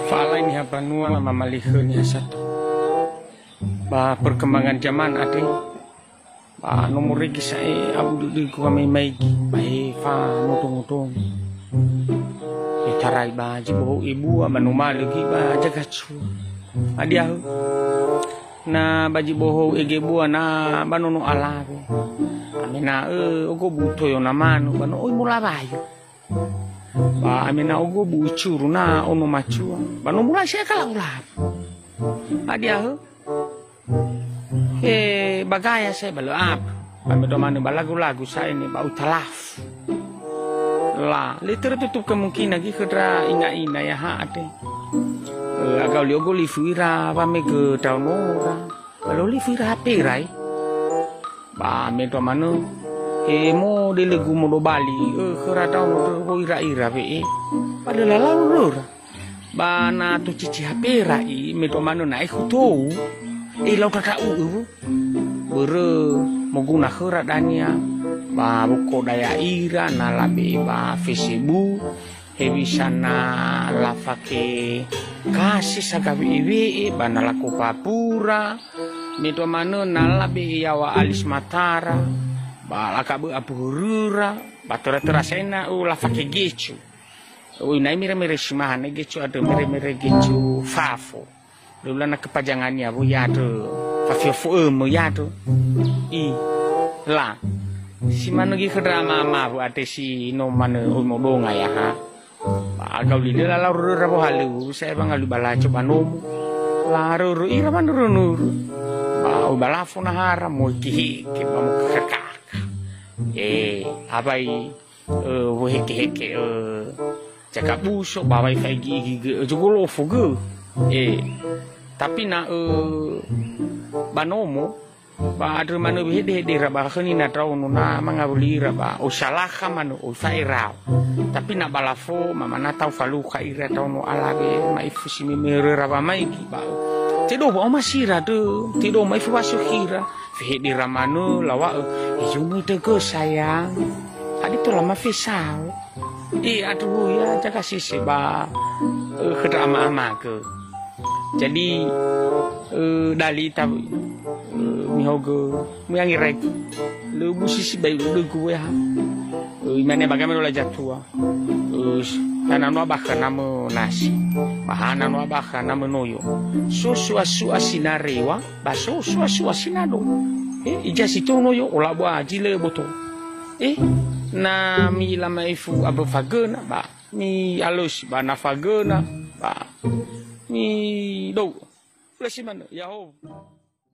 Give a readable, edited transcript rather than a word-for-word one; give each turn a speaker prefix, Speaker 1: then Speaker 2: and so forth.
Speaker 1: Fala ini apa nua mamalihun ya satu. Bah perkembangan zaman ade. Bah nomor lagi saya abu di kami maigi. Bah fa mutung-mutung. Tarai baji boho ibu amanuma lagi bah jaga cu. Adia. Na baji boho ege bua na banono alabe. Amina ogo buto yo namanu bano oi mula bayo. Ba amina ogo bucuru na ono macua. Bano mula saya kala ulap. Adia bagaya saya balo ap. Amido manu balagu-lagu saya ini bau talaf. Lah, liter tutup kemungkinan lagi kedra ina-ina ya ha ade. Agak liogo lifira pame ke daunora. Kalau lifira perai. Ba amido manu mo delegu mo do Bali kera daunora ho ira-ira be. Padahal lalu ba na tu cici hapera i medo manu na ikutou. Lau kakak bere moguna kera dania. Ba buko daya ira na labe ba Facebook hebisa na lafake kasih sagabi iwi ba na laku papura meto mano na labe yawa alis matara ba lakabu apurura ba terasena lafake gecu inai mire-mire simahane gecu ada mire-mire gecu fafo dulu na kepajangannya bu yado fafio mo yado i la si mana gi kedra mama bu ate si no mana mo donga ya ha agau li la la ru rabo halu saya bang alu bala coba nomu la ru ira man ru nur ba bala funa hara mo ki ba mo kakak abai wo heke cakap busuk ba bai fai gi jogolo fugu tapi na banomo ba ada mana bede raba khani na tau na mangabuli raba o salaha manu o fairao tapi na balafo mama na tau falu khaira tau no alabe mai fusi mere raba mai ki ba tido ba masira tu tido mai fu wasuhira fede ramanu lawa yumu te go sayang adi to lama fisau aduh ya jaga sisi ba kedra ama ke jadi dali tahu mihogo miangi rek lu musisi bayi lu gue ha imane bagaimana ulah jatuh karena no abah nama nasi bahana no abah nama noyo susu asinarewa baso susu asinado ijasi to noyo ulah buah jile boto na mi lama ifu abu fagena ba mi alus ba na fagena ba mi do Lesi mana ya ho